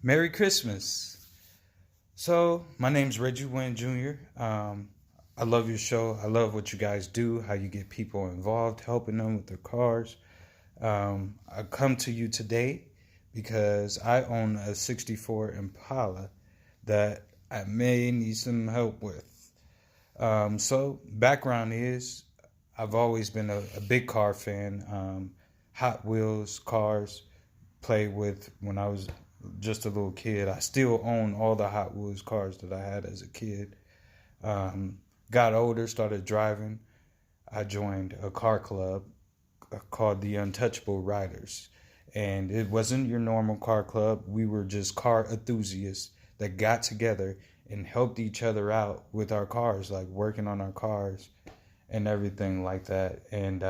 Merry Christmas. So, my name's Reggie Wynn Jr. I love your show. I love what you guys do, how you get people involved, helping them with their cars. I come to you today because I own a 64 Impala that I may need some help with. So, background is I've always been a big car fan. Hot Wheels cars, played with when I was just a little kid. I still own all the Hot Wheels cars that I had as a kid. Got older, started driving. I joined a car club called the Untouchable Riders. And it wasn't your normal car club. We were just car enthusiasts that got together and helped each other out with our cars, like working on our cars and everything like that. And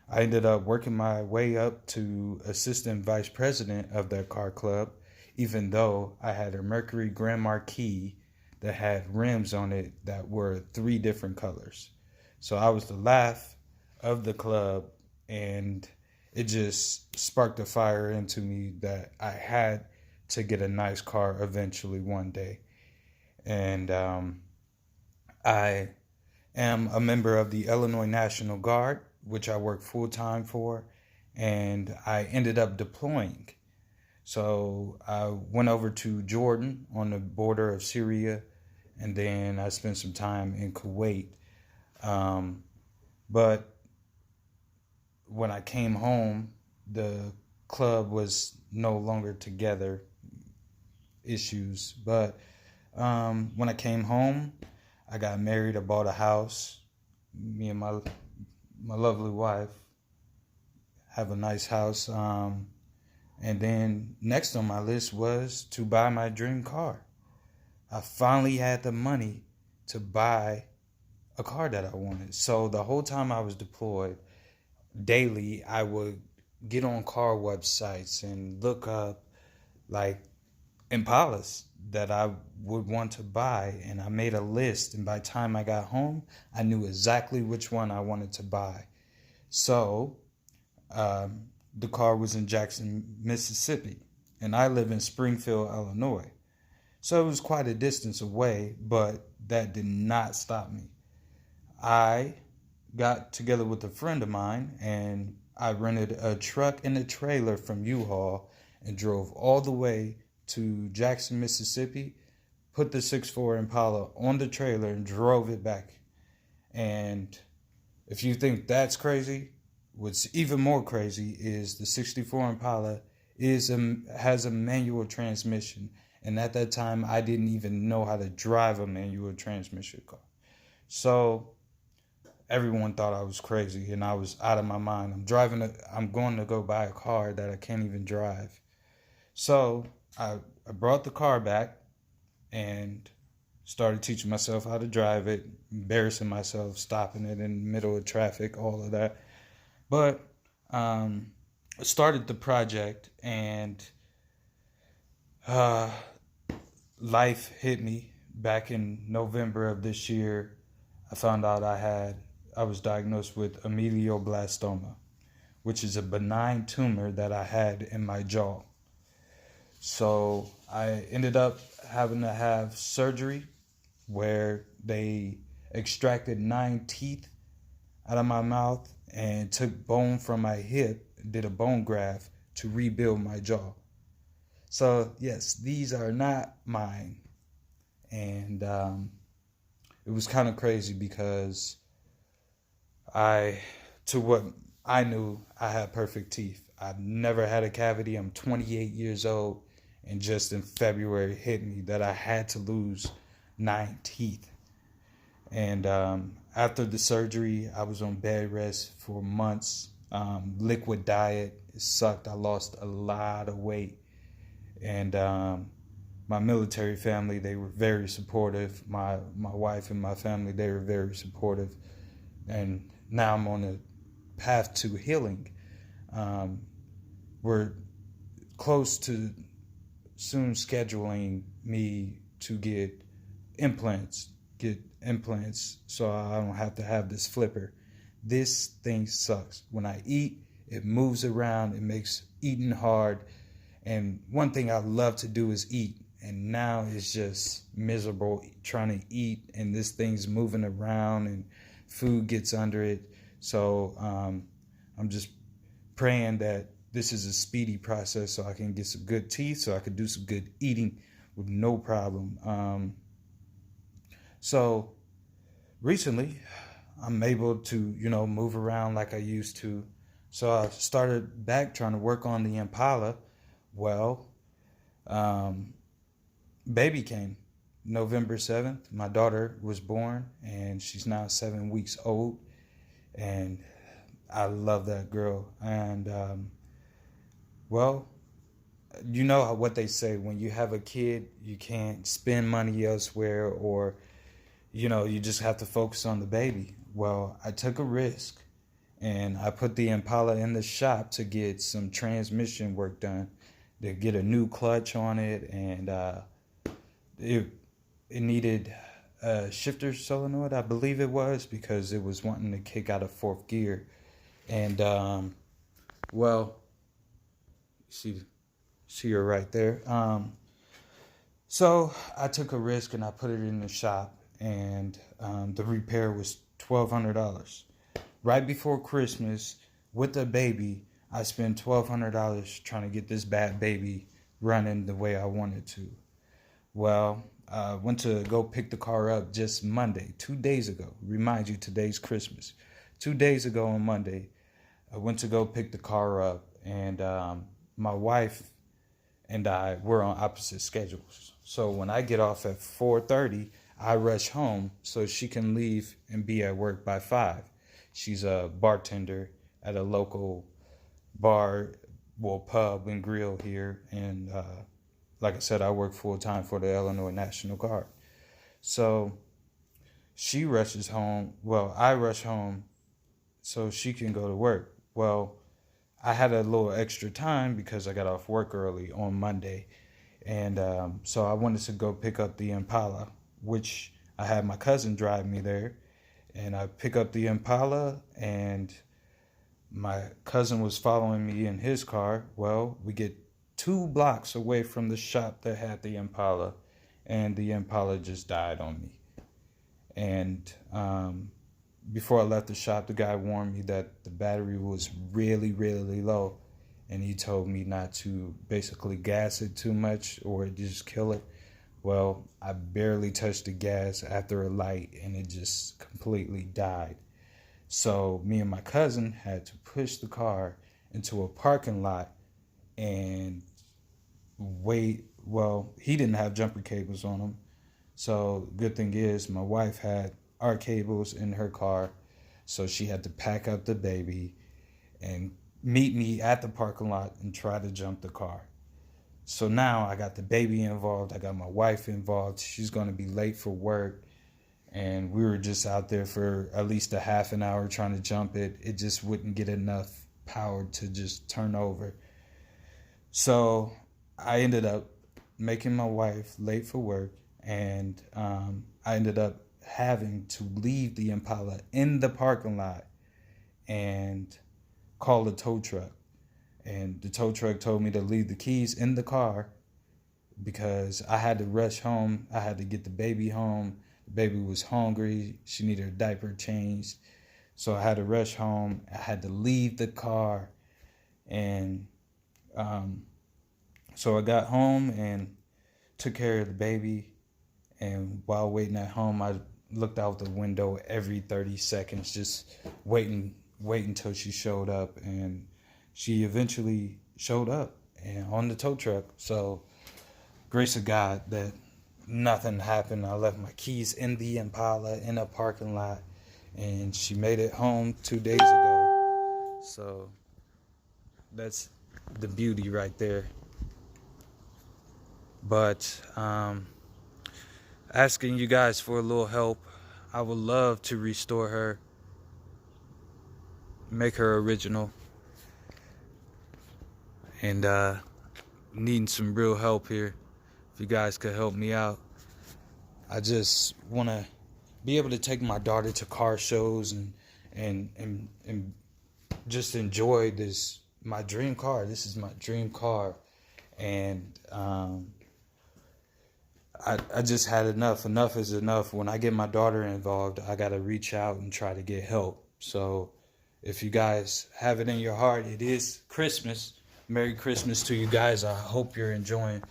I ended up working my way up to assistant vice president of that car club, even though I had a Mercury Grand Marquis that had rims on it that were three different colors. So I was the laugh of the club, and it just sparked a fire into me that I had to get a nice car eventually one day. And I am a member of the Illinois National Guard, which I work full time for, and I ended up deploying. So I went over to Jordan on the border of Syria, and then I spent some time in Kuwait. But when I came home, the club was no longer together, issues. But when I came home, I got married. I bought a house. Me and my lovely wife have a nice house. And then next on my list was to buy my dream car. I finally had the money to buy a car that I wanted. So the whole time I was deployed, daily I would get on car websites and look up like Impalas that I would want to buy, and I made a list, and by the time I got home I knew exactly which one I wanted to buy. So the car was in Jackson, Mississippi, and I live in Springfield, Illinois. So it was quite a distance away, but that did not stop me. I got together with a friend of mine, and I rented a truck and a trailer from U-Haul and drove all the way to Jackson, Mississippi, put the 6'4 Impala on the trailer and drove it back. And if you think that's crazy, what's even more crazy is the 64 Impala has a manual transmission. And at that time, I didn't even know how to drive a manual transmission car. So everyone thought I was crazy and I was out of my mind. I'm going to go buy a car that I can't even drive. So I brought the car back and started teaching myself how to drive it, embarrassing myself, stopping it in the middle of traffic, all of that. But I started the project, and life hit me back in November of this year. I found out I was diagnosed with amelioblastoma, which is a benign tumor that I had in my jaw. So I ended up having to have surgery where they extracted 9 teeth out of my mouth and took bone from my hip, did a bone graft to rebuild my jaw. So yes, these are not mine. And it was kind of crazy because to what I knew, I had perfect teeth. I've never had a cavity. I'm 28 years old, and just in February hit me that I had to lose 9 teeth. And after the surgery, I was on bed rest for months. Liquid diet, it sucked. I lost a lot of weight. And my military family, they were very supportive. My wife and my family, they were very supportive. And now I'm on a path to healing. We're close to soon scheduling me to get implants so I don't have to have this flipper. This thing sucks. When I eat, it moves around, it makes eating hard, And one thing I love to do is eat. And now it's just miserable trying to eat, and this thing's moving around and food gets under it. So I'm just praying that this is a speedy process so I can get some good teeth, so I can do some good eating with no problem. So recently, I'm able to, move around like I used to. So I started back trying to work on the Impala. Well, baby came November 7th. My daughter was born, and she's now 7 weeks old. And I love that girl. And, well, you know what they say, when you have a kid, you can't spend money elsewhere, or, you just have to focus on the baby. Well, I took a risk, and I put the Impala in the shop to get some transmission work done, to get a new clutch on it, and it needed a shifter solenoid, I believe it was, because it was wanting to kick out of fourth gear. And well, see her right there. So I took a risk and I put it in the shop, and the repair was $1,200. Right before Christmas, with the baby, I spent $1,200 trying to get this bad baby running the way I wanted to. Well, I went to go pick the car up just Monday, 2 days ago. Remind you, today's Christmas. 2 days ago on Monday, I went to go pick the car up, and my wife and I were on opposite schedules. So when I get off at 4:30, I rush home so she can leave and be at work by 5. She's a bartender at a local bar, pub and grill here. And like I said, I work full time for the Illinois National Guard. So she rushes home. Well, I rush home so she can go to work. Well, I had a little extra time because I got off work early on Monday. And so I wanted to go pick up the Impala, which I had my cousin drive me there. And I pick up the Impala, and my cousin was following me in his car. Well, we get 2 blocks away from the shop that had the Impala, and the Impala just died on me. And before I left the shop, the guy warned me that the battery was really, really low, and he told me not to basically gas it too much or just kill it. Well, I barely touched the gas after a light, and it just completely died. So me and my cousin had to push the car into a parking lot and wait. Well, he didn't have jumper cables on him. So good thing is my wife had our cables in her car. So she had to pack up the baby and meet me at the parking lot and try to jump the car. So now I got the baby involved. I got my wife involved. She's going to be late for work. And we were just out there for at least a half an hour trying to jump it. It just wouldn't get enough power to just turn over. So I ended up making my wife late for work. And I ended up having to leave the Impala in the parking lot and call a tow truck. And the tow truck told me to leave the keys in the car because I had to rush home. I had to get the baby home. The baby was hungry. She needed her diaper changed. So I had to rush home. I had to leave the car. And so I got home and took care of the baby. And while waiting at home, I looked out the window every 30 seconds, just waiting till she showed up. And she eventually showed up and on the tow truck. So grace of God that nothing happened. I left my keys in the Impala in a parking lot, and she made it home 2 days ago. So that's the beauty right there. But asking you guys for a little help. I would love to restore her, make her original, and needing some real help here. If you guys could help me out. I just want to be able to take my daughter to car shows and just enjoy this, my dream car. This is my dream car. And I just had enough. Enough is enough. When I get my daughter involved, I got to reach out and try to get help. So if you guys have it in your heart, it is Christmas. Merry Christmas to you guys. I hope you're enjoying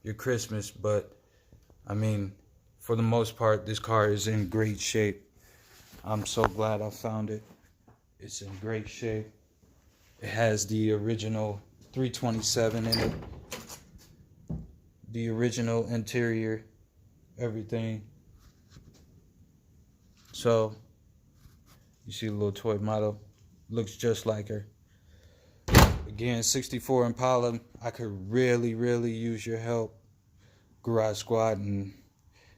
your Christmas. But, I mean, for the most part, this car is in great shape. I'm so glad I found it. It's in great shape. It has the original 327 in it. The original interior, everything. So, you see the little toy model. Looks just like her. Again, 64 Impala. I could really, really use your help, Garage Squad. And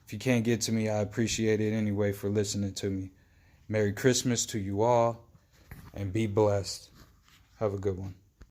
if you can't get to me, I appreciate it anyway for listening to me. Merry Christmas to you all, and be blessed. Have a good one.